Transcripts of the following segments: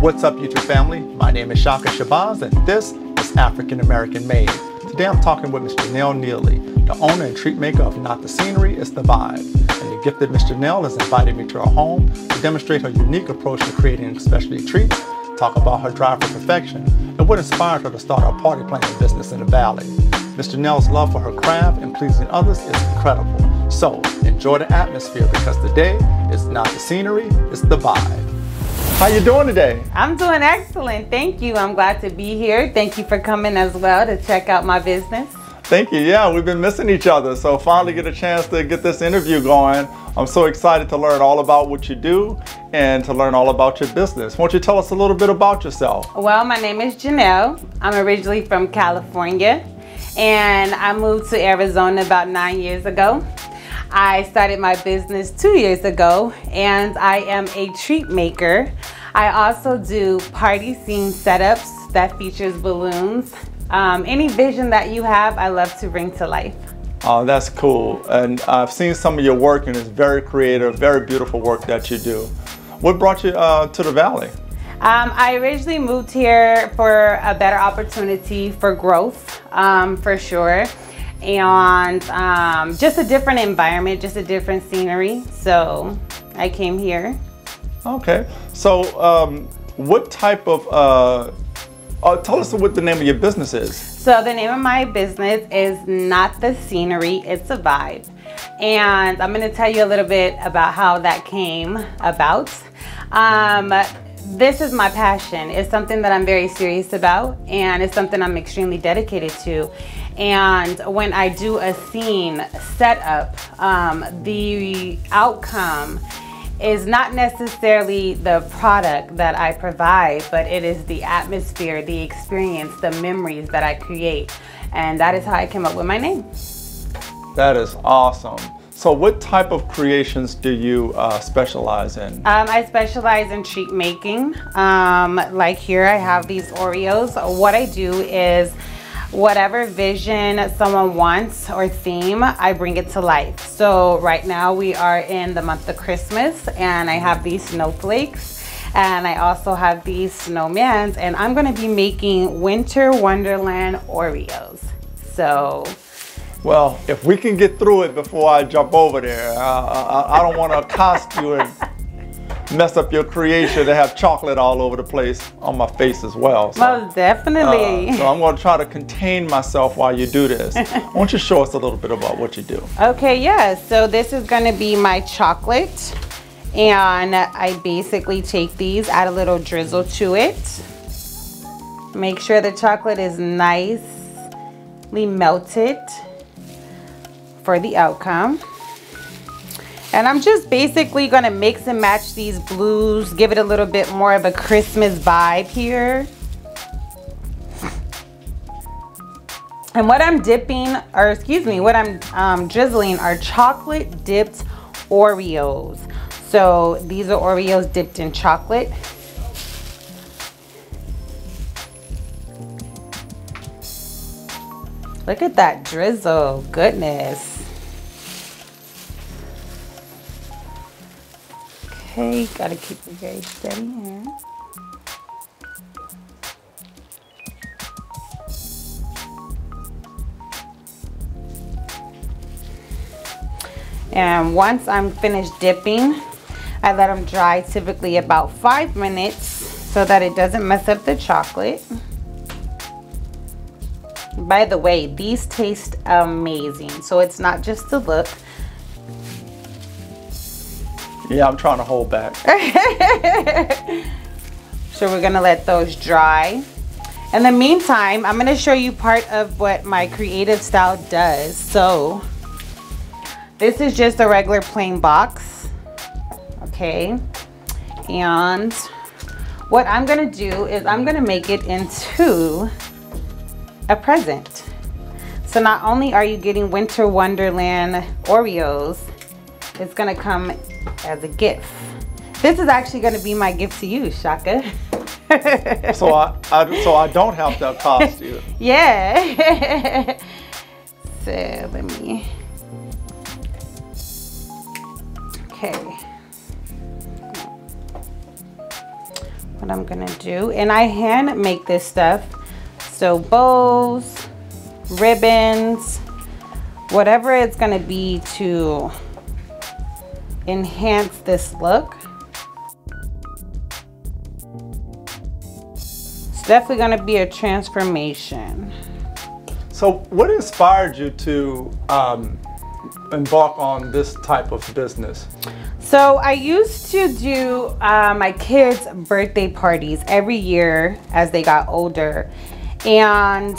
What's up, YouTube family? My name is Shaka Shabazz, and this is African American Made. Today I'm talking with Ms. Janelle Neeley, the owner and treat maker of Not the Scenery, It's the Vibe. And the gifted Ms. Janelle has invited me to her home to demonstrate her unique approach to creating specialty treats, talk about her drive for perfection, and what inspired her to start her party planning business in the Valley. Ms. Janelle's love for her craft and pleasing others is incredible. So enjoy the atmosphere, because today is not the scenery, it's the vibe. How you doing today? I'm doing excellent. Thank you. I'm glad to be here. Thank you for coming as well to check out my business. Thank you. Yeah, we've been missing each other, so finally get a chance to get this interview going. I'm so excited to learn all about what you do and to learn all about your business. Why don't you tell us a little bit about yourself? Well, my name is Janelle. I'm originally from California, and I moved to Arizona about 9 years ago. I started my business 2 years ago, and I am a treat maker. I also do party scene setups that features balloons. Any vision that you have, I love to bring to life. Oh, that's cool. And I've seen some of your work, and it's very creative, very beautiful work that you do. What brought you to the Valley? I originally moved here for a better opportunity for growth, for sure. And just a different environment, just a different scenery. So I came here. Okay. So what type of, tell us what the name of your business is. So the name of my business is Not the Scenery, It's a Vibe. And I'm going to tell you a little bit about how that came about. This is my passion. It's something that I'm very serious about, and it's something I'm extremely dedicated to. And when I do a scene setup, the outcome is not necessarily the product that I provide, but it is the atmosphere, the experience, the memories that I create. And that is how I came up with my name. That is awesome. So what type of creations do you specialize in? I specialize in treat making. Like here I have these Oreos. What I do is whatever vision someone wants or theme, I bring it to life. So right now we are in the month of Christmas, and I have these snowflakes, and I also have these snowmans, and I'm gonna be making Winter Wonderland Oreos. So, well, if we can get through it before I jump over there, I don't want to accost you and mess up your creation to have chocolate all over the place on my face as well. So, most definitely. So I'm going to try to contain myself while you do this. Why don't you show us a little bit about what you do? Okay, yeah. So this is going to be my chocolate, and I basically take these, add a little drizzle to it. Make sure the chocolate is nicely melted for the outcome. And I'm just basically gonna mix and match these blues, give it a little bit more of a Christmas vibe here. And what I'm dipping, or excuse me, what I'm drizzling are chocolate dipped Oreos. So these are Oreos dipped in chocolate. Look at that drizzle, goodness. Okay, gotta keep it very steady here. And once I'm finished dipping, I let them dry typically about 5 minutes so that it doesn't mess up the chocolate. By the way, these taste amazing. So it's not just the look. Yeah, I'm trying to hold back. So we're gonna let those dry. In the meantime, I'm gonna show you part of what my creative style does. So this is just a regular plain box, okay? And what I'm gonna do is I'm gonna make it into a present. So not only are you getting Winter Wonderland Oreos, it's gonna come as a gift. This is actually going to be my gift to you, Shaka. so I don't have to accost you. Yeah. So let me. Okay. what I'm gonna do. And I hand make this stuff. So bows, ribbons, whatever it's gonna be to enhance this look. It's definitely gonna be a transformation. So what inspired you to embark on this type of business? So I used to do my kids' birthday parties every year as they got older. And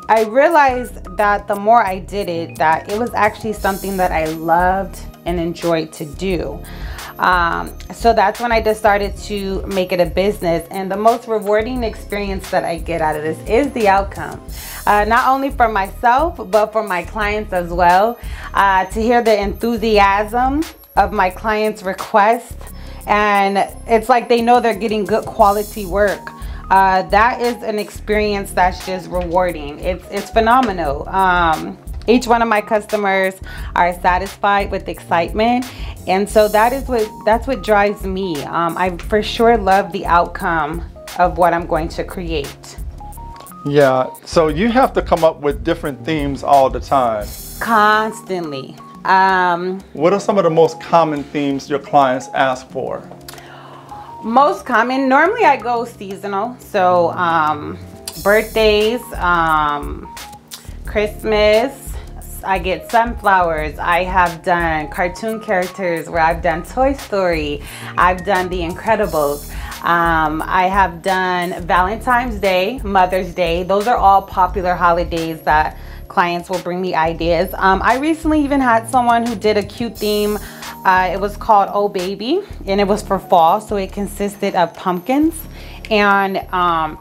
I realized that the more I did it, that it was actually something that I loved and enjoyed to do. So that's when I just started to make it a business. And the most rewarding experience that I get out of this is the outcome. Not only for myself, but for my clients as well. To hear the enthusiasm of my clients' requests. And it's like they know they're getting good quality work. That is an experience that's just rewarding. It's phenomenal. Each one of my customers are satisfied with excitement, and so that's what drives me. I for sure love the outcome of what I'm going to create. Yeah, so you have to come up with different themes all the time. Constantly. What are some of the most common themes your clients ask for? Most common, normally I go seasonal, so birthdays, Christmas, I get sunflowers. I have done cartoon characters where I've done Toy Story. I've done The Incredibles. I have done Valentine's Day, Mother's Day. Those are all popular holidays that clients will bring me ideas. I recently even had someone who did a cute theme. It was called Oh Baby, and it was for fall, so it consisted of pumpkins. And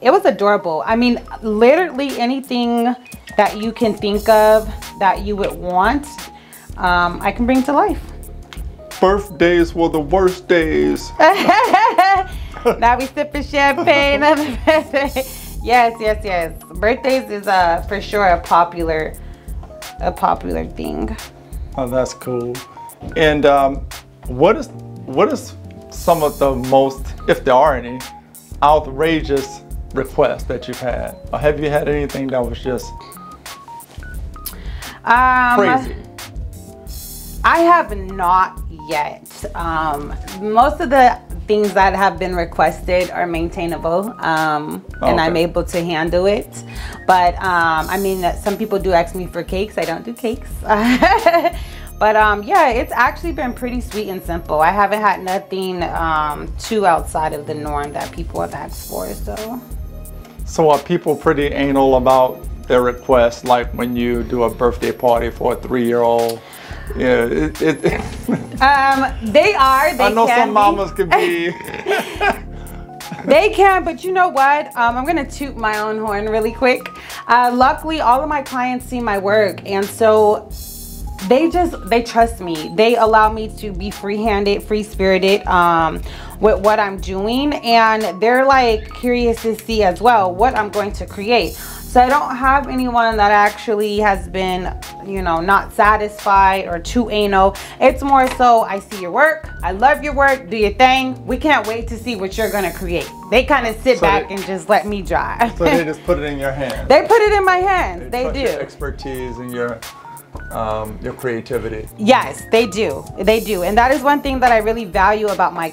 it was adorable. I mean, literally anything that you can think of that you would want, I can bring to life. Birthdays were the worst days. Now we sipping champagne. Yes, yes, yes. Birthdays is for sure a popular thing. Oh, that's cool. And what is some of the most, if there are any, outrageous requests that you've had? Or have you had anything that was just crazy? I have not yet. Most of the things that have been requested are maintainable, and I'm able to handle it. But I mean, some people do ask me for cakes. I don't do cakes. But yeah, it's actually been pretty sweet and simple. I haven't had nothing too outside of the norm that people have asked for. So are people pretty anal about their requests, like when you do a birthday party for a 3-year-old? Yeah, they are. I know some mamas can be. They can, but you know what? I'm gonna toot my own horn really quick. Luckily, all of my clients see my work, and so they trust me. They allow me to be free-handed, free-spirited with what I'm doing, and they're like curious to see as well what I'm going to create. So I don't have anyone that actually has been, you know, not satisfied or too anal. It's more so, I see your work, I love your work, do your thing. We can't wait to see what you're gonna create. They kind of sit back and just let me drive. So they just put it in your hands. They put it in my hands. They do. Your expertise and your creativity. Yes, they do. They do, and that is one thing that I really value about my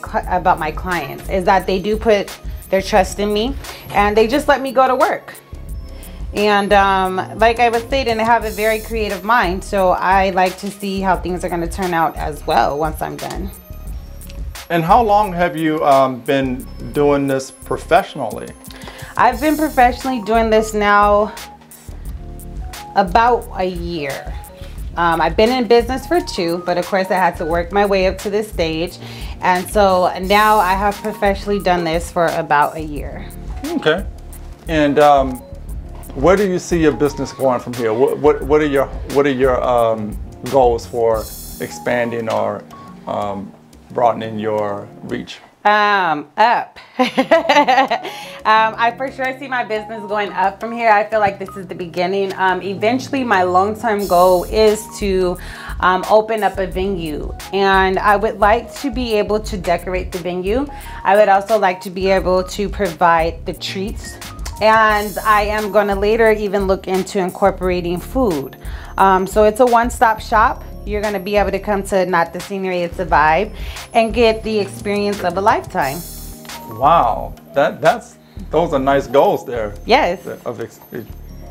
clients, is that they do put their trust in me, and they just let me go to work. And like I was stating, I have a very creative mind, so I like to see how things are going to turn out as well once I'm done. And how long have you been doing this professionally? I've been professionally doing this now about a year. I've been in business for 2, but of course I had to work my way up to this stage. And so now I have professionally done this for about a year. Okay. And where do you see your business going from here? What are your goals for expanding or broadening your reach? Up. I for sure see my business going up from here. I feel like this is the beginning. Eventually, my long-term goal is to open up a venue, and I would like to be able to decorate the venue. I would also like to be able to provide the treats, and I am going to later even look into incorporating food. So it's a one-stop shop. You're going to be able to come to Not the Scenery, It's a Vibe and get the experience of a lifetime. Wow, those are nice goals there. Yes. Of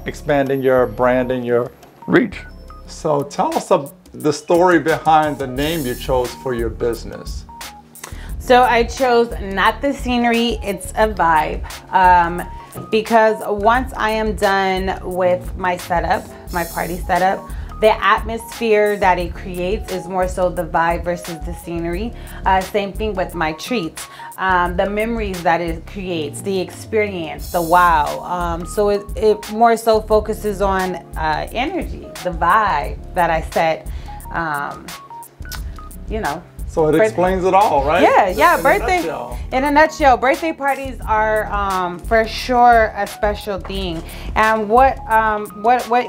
expanding your brand and your reach. So tell us the story behind the name you chose for your business. So I chose Not the Scenery, It's a Vibe, because once I am done with my setup, my party setup, the atmosphere that it creates is more so the vibe versus the scenery. Same thing with my treats. The memories that it creates, the experience, the wow. So it more so focuses on energy, the vibe that I set, you know. So it explains it all, right? Yeah, birthday. In a nutshell, birthday parties are for sure a special thing. And what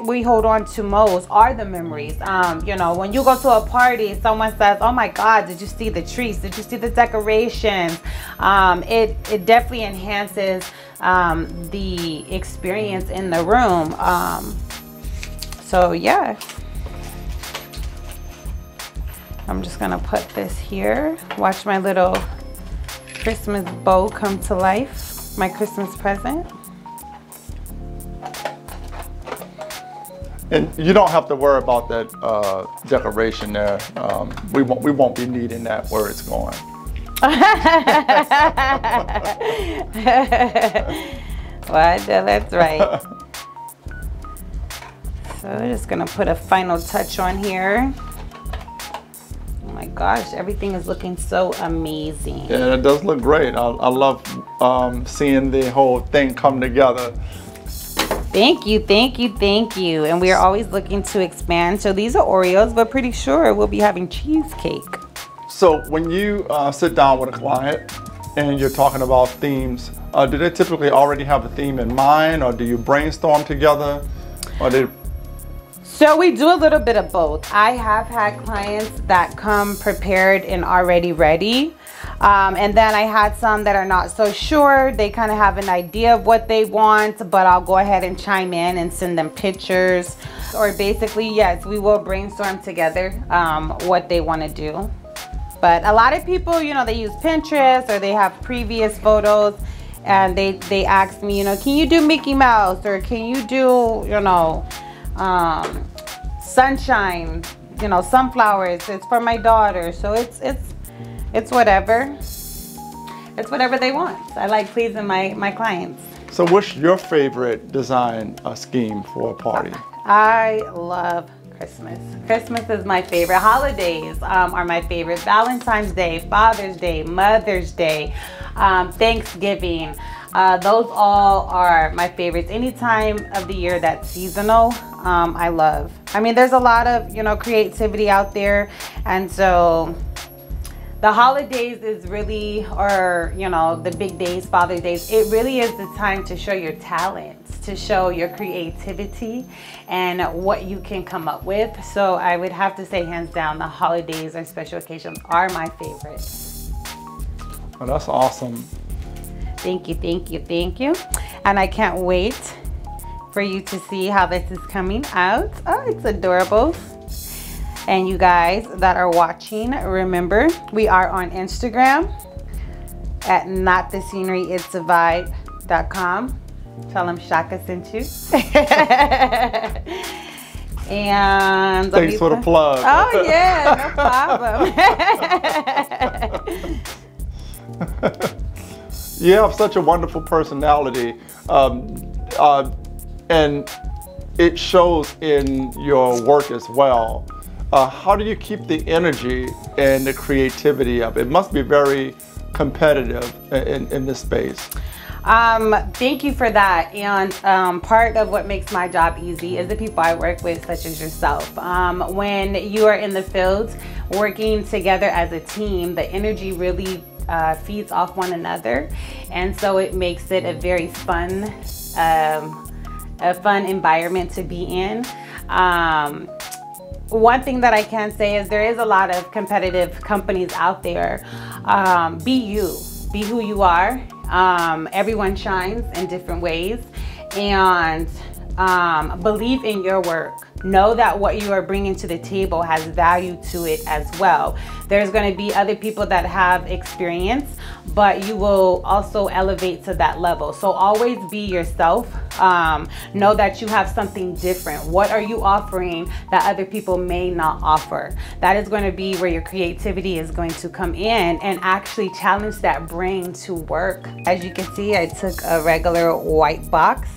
we hold on to most are the memories. You know, when you go to a party, someone says, "Oh my God, did you see the trees? Did you see the decorations?" It definitely enhances the experience in the room. So yeah. I'm just gonna put this here. Watch my little Christmas bow come to life. My Christmas present. And you don't have to worry about that decoration there. We won't be needing that where it's going. Well, that's right. So I'm just gonna put a final touch on here. Oh my gosh, everything is looking so amazing. Yeah, it does look great. I love seeing the whole thing come together. Thank you, thank you, thank you. And we are always looking to expand. So these are Oreos, but pretty sure we'll be having cheesecake. So when you sit down with a client and you're talking about themes, do they typically already have a theme in mind, or do you brainstorm together? Or So we do a little bit of both. I have had clients that come prepared and already ready. And then I had some that are not so sure. They kind of have an idea of what they want, but I'll go ahead and chime in and send them pictures. Or basically, yes, we will brainstorm together what they want to do. But a lot of people, you know, they use Pinterest or they have previous photos and they ask me, you know, can you do Mickey Mouse, or can you do, you know, sunshine, you know, sunflowers. It's for my daughter. So it's whatever. It's whatever they want. I like pleasing my clients. So what's your favorite design scheme for a party? I love Christmas. Christmas is my favorite. Holidays are my favorite. Valentine's Day, Father's Day, Mother's Day, Thanksgiving. Those all are my favorites. Any time of the year that's seasonal, I love. I mean, there's a lot of, you know, creativity out there. And so the holidays is really, or, you know, the big days, Father's Days, it really is the time to show your talents, to show your creativity and what you can come up with. So I would have to say, hands down, the holidays or special occasions are my favorites. Well, that's awesome. Thank you, thank you, thank you. And I can't wait for you to see how this is coming out. Oh, it's adorable. And you guys that are watching, remember, we are on Instagram at notthesceneryitsavibe.com. Tell them Shaka sent you. And thanks for the plug. Oh yeah, no problem. You have such a wonderful personality, and it shows in your work as well. How do you keep the energy and the creativity up? It must be very competitive in this space. Thank you for that. And part of what makes my job easy is the people I work with, such as yourself. When you are in the field working together as a team, the energy really feeds off one another, and so it makes it a very fun environment to be in. One thing that I can say is there is a lot of competitive companies out there. Be you, be who you are. Everyone shines in different ways, and believe in your work. Know that what you are bringing to the table has value to it as well. There's going to be other people that have experience, but you will also elevate to that level. So always be yourself. Know that you have something different. What are you offering that other people may not offer? That is going to be where your creativity is going to come in and actually challenge that brain to work. As you can see, I took a regular white box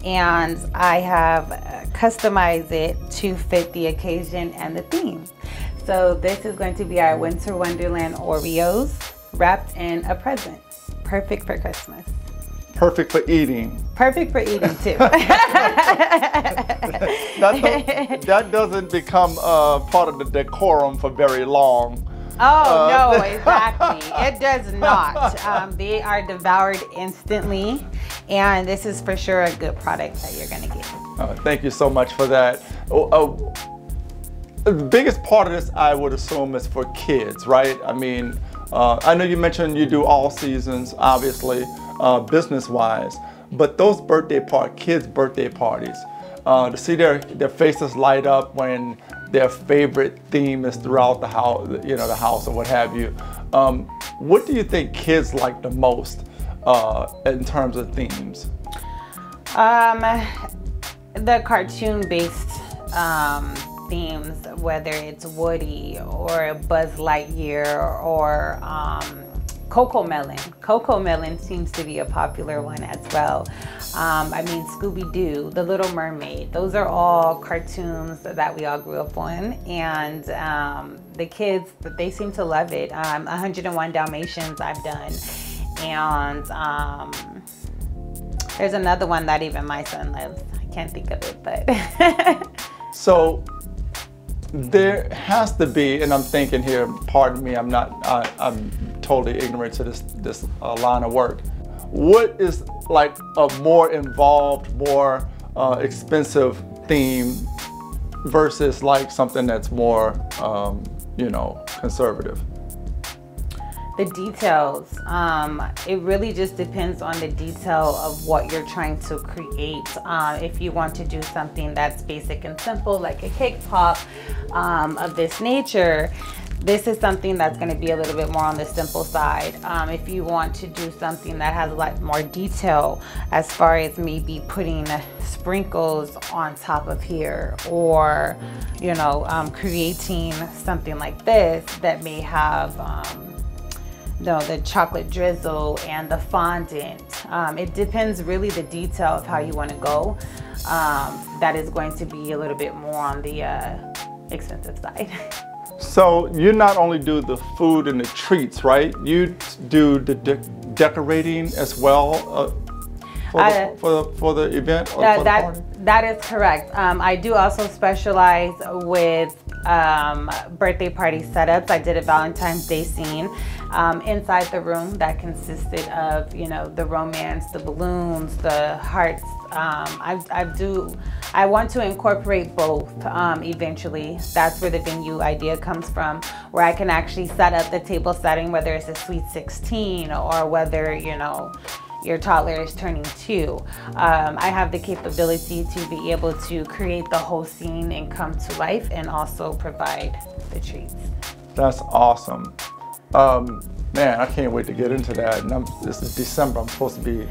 and I have customized it to fit the occasion and the theme. So this is going to be our Winter Wonderland Oreos wrapped in a present. Perfect for Christmas. Perfect for eating. Perfect for eating too. that doesn't become part of the decorum for very long. Oh, no, exactly. It does not. They are devoured instantly, and this is for sure a good product that you're going to get. Thank you so much for that. The biggest part of this, I would assume, is for kids, right? I mean, I know you mentioned you do all seasons, obviously, business-wise, but those kids' birthday parties, to see their faces light up when their favorite theme is throughout the house, the house or what have you. What do you think kids like the most in terms of themes? The cartoon-based themes, whether it's Woody or Buzz Lightyear or Coco Melon. Coco Melon seems to be a popular one as well. I mean, Scooby-Doo, The Little Mermaid, those are all cartoons that we all grew up on, and the kids, they seem to love it. 101 Dalmatians I've done, and there's another one that even my son loves. I can't think of it, but. So there has to be, and I'm thinking here, pardon me, I'm totally ignorant to this line of work. What is like a more involved, more expensive theme versus like something that's more, conservative? The details, it really just depends on the detail of what you're trying to create. If you want to do something that's basic and simple, like a cake pop of this nature, this is something that's going to be a little bit more on the simple side. If you want to do something that has a lot more detail, as far as maybe putting sprinkles on top of here, or creating something like this that may have the chocolate drizzle and the fondant. It depends really the detail of how you want to go. That is going to be a little bit more on the expensive side. So you not only do the food and the treats, right? You do the decorating as well for the event? Or for the party? That is correct. I do also specialize with birthday party setups. I did a Valentine's Day scene inside the room that consisted of, the romance, the balloons, the hearts. I want to incorporate both eventually. That's where the venue idea comes from, where I can actually set up the table setting, whether it's a sweet 16 or whether, your toddler is turning 2. I have the capability to be able to create the whole scene and come to life, and also provide the treats. That's awesome. Man, I can't wait to get into that. And this is December. I'm supposed to be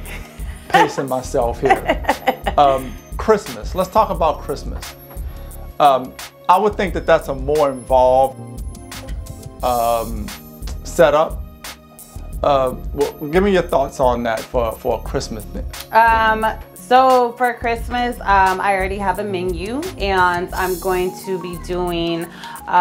pacing myself here. Christmas. Let's talk about Christmas. I would think that that's a more involved setup. Well, give me your thoughts on that for a Christmas thing. So for Christmas, I already have a menu, and I'm going to be doing,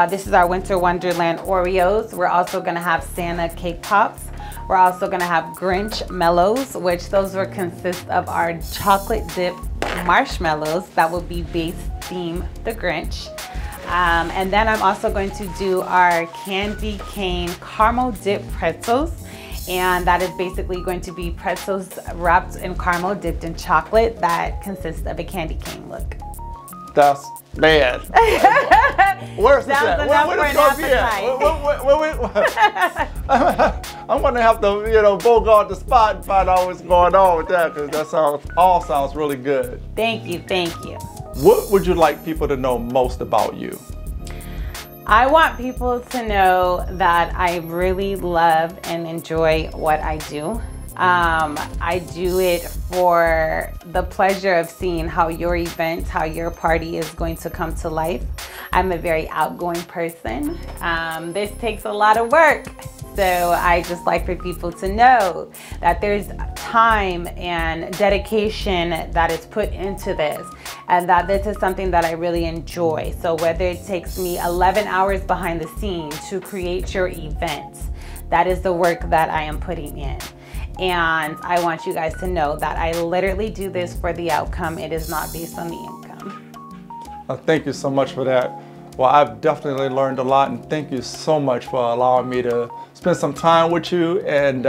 this is our Winter Wonderland Oreos. We're also gonna have Santa cake pops. We're also gonna have Grinch mellows, which those will consist of our chocolate dip marshmallows that will be base theme the Grinch. And then I'm also going to do our candy cane caramel dip pretzels. And that is basically going to be pretzels wrapped in caramel, dipped in chocolate that consists of a candy cane look. That's bad. Where's this at? Where is gonna be at? I'm gonna have to, you know, bogart the spot and find out what's going on with that, because that sounds really good. Thank you, thank you. What would you like people to know most about you? I want people to know that I really love and enjoy what I do. I do it for the pleasure of seeing how your event, how your party is going to come to life. I'm a very outgoing person. This takes a lot of work. So I just like for people to know that there's time and dedication that is put into this, and that this is something that I really enjoy. So whether it takes me 11 hours behind the scenes to create your event, that is the work that I am putting in. And I want you guys to know that I literally do this for the outcome. It is not based on the income. Thank you so much for that. Well, I've definitely learned a lot, and thank you so much for allowing me to spend some time with you and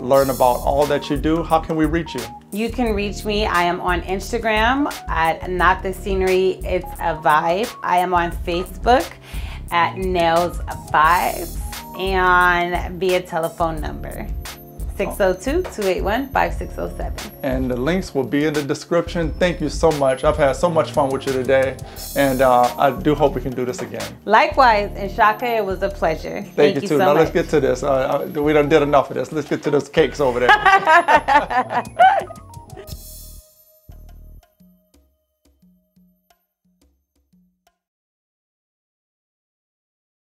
learn about all that you do. How can we reach you? You can reach me. I am on Instagram at Not The Scenery, It's a Vibe. I am on Facebook at Nails Vibes, and via telephone number 602-281-5607. And the links will be in the description. Thank you so much. I've had so much fun with you today, and I do hope we can do this again. Likewise, and Shaka, it was a pleasure. Thank you too. so Now much. Let's get to this. We done did enough of this. Let's get to those cakes over there.